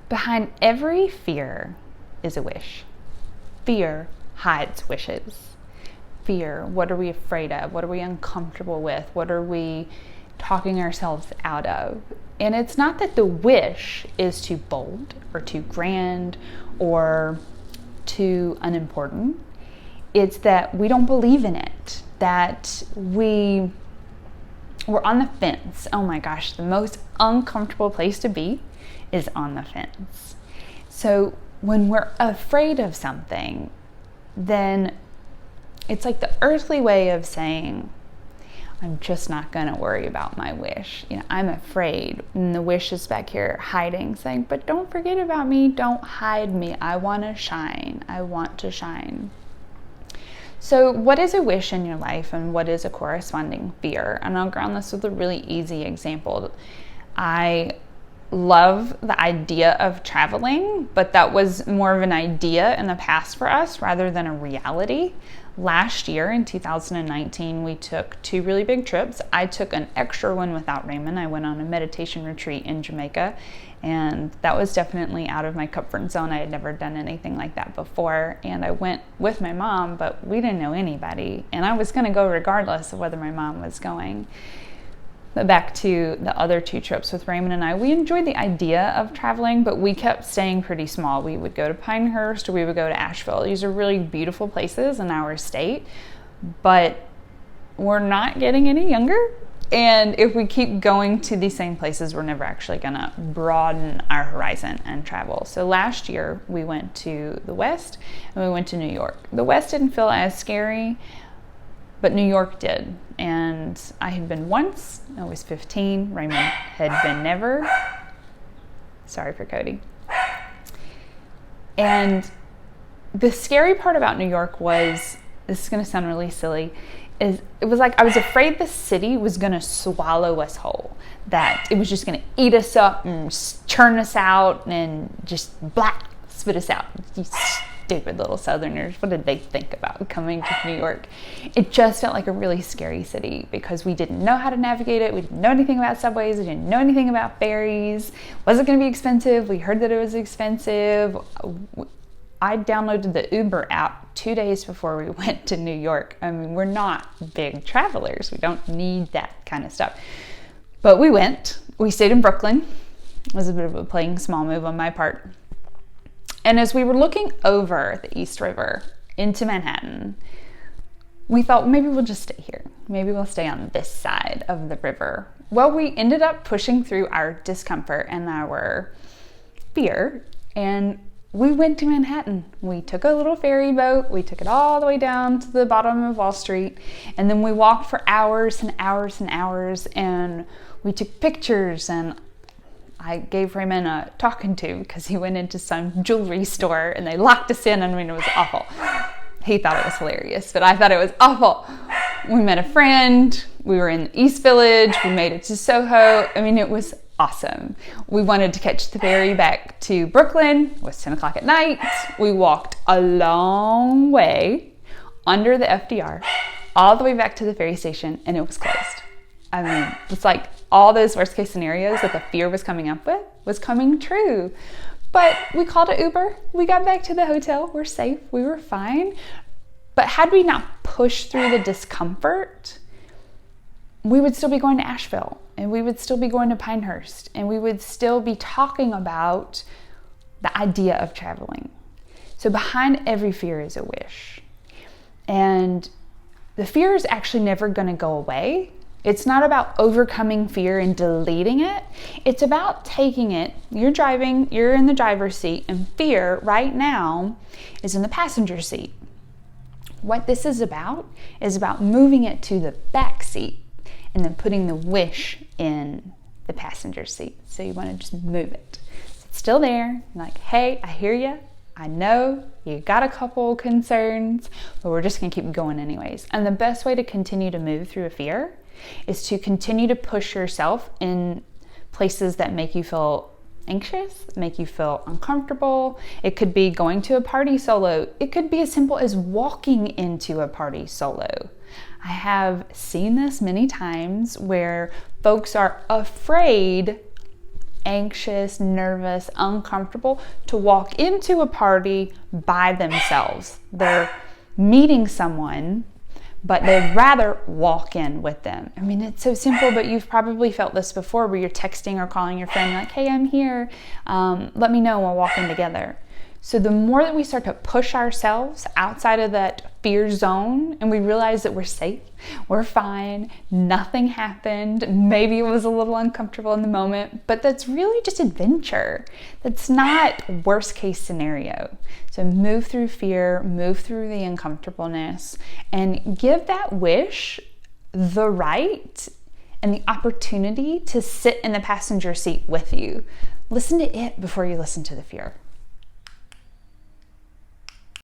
Behind every fear is a wish. Fear hides wishes. Fear, what are we afraid of? What are we uncomfortable with? What are we talking ourselves out of? And it's not that the wish is too bold or too grand or too unimportant. It's that we don't believe in it, that we're on the fence. Oh my gosh, the most uncomfortable place to be is on the fence. So when we're afraid of something, then it's like the earthly way of saying, I'm just not going to worry about my wish. I'm afraid. And the wish is back here hiding, saying, but don't forget about me. Don't hide me. I want to shine. I want to shine. So what is a wish in your life, and what is a corresponding fear? And I'll ground this with a really easy example. I love the idea of traveling, but that was more of an idea in the past for us rather than a reality. Last year in 2019, we took 2 really big trips. I took an extra one without Raymond. I went on a meditation retreat in Jamaica, and that was definitely out of my comfort zone. I had never done anything like that before, and I went with my mom, but we didn't know anybody, and I was going to go regardless of whether my mom was going. But back to the other 2 trips with Raymond and I, we enjoyed the idea of traveling, but we kept staying pretty small. We would go to Pinehurst or we would go to Asheville. These are really beautiful places in our state, but we're not getting any younger. And if we keep going to these same places, we're never actually gonna broaden our horizon and travel. So last year we went to the West and we went to New York. The West didn't feel as scary, but New York did. And I had been once, I was 15. Raymond had been never. Sorry for Cody. And the scary part about New York was, this is gonna sound really silly, is it was like I was afraid the city was gonna swallow us whole. That it was just gonna eat us up and churn us out and just spit us out. Stupid little Southerners, what did they think about coming to New York? It just felt like a really scary city because we didn't know how to navigate it. We didn't know anything about subways. We didn't know anything about ferries. Was it going to be expensive? We heard that it was expensive. I downloaded the Uber app 2 days before we went to New York. I mean, we're not big travelers. We don't need that kind of stuff. But we went. We stayed in Brooklyn. It was a bit of a playing small move on my part. And as we were looking over the East River into Manhattan, we thought maybe we'll just stay here. Maybe we'll stay on this side of the river. Well, we ended up pushing through our discomfort and our fear, and we went to Manhattan. We took a little ferry boat. We took it all the way down to the bottom of Wall Street, and then we walked for hours and hours and hours, and we took pictures, and I gave Raymond a talking to because he went into some jewelry store and they locked us in. I mean, it was awful. He thought it was hilarious, but I thought it was awful. We met a friend. We were in the East Village. We made it to Soho. I mean, it was awesome. We wanted to catch the ferry back to Brooklyn. It was 10 o'clock at night. We walked a long way under the FDR all the way back to the ferry station, and it was closed. I mean, it's like all those worst case scenarios that the fear was coming up with was coming true. But we called an Uber. We got back to the hotel. We're safe. We were fine. But had we not pushed through the discomfort, we would still be going to Asheville, and we would still be going to Pinehurst, and we would still be talking about the idea of traveling. So behind every fear is a wish. And the fear is actually never going to go away. It's not about overcoming fear and deleting it. It's about taking it. You're driving, you're in the driver's seat, and fear right now is in the passenger seat. What this is about moving it to the back seat and then putting the wish in the passenger seat. So you want to just move it. It's still there. Like, hey, I hear you. I know you got a couple concerns, but we're just going to keep going anyways. And the best way to continue to move through a fear is to continue to push yourself in places that make you feel anxious, make you feel uncomfortable. It could be going to a party solo. It could be as simple as walking into a party solo. I have seen this many times where folks are afraid anxious, nervous, uncomfortable to walk into a party by themselves. They're meeting someone, but they'd rather walk in with them. I mean, it's so simple, but you've probably felt this before where you're texting or calling your friend like, hey, I'm here. Let me know, we'll walk in together. So the more that we start to push ourselves outside of that fear zone and we realize that we're safe, we're fine, nothing happened, maybe it was a little uncomfortable in the moment, but that's really just adventure. That's not worst case scenario. So move through fear, move through the uncomfortableness, and give that wish the right and the opportunity to sit in the passenger seat with you. Listen to it before you listen to the fear.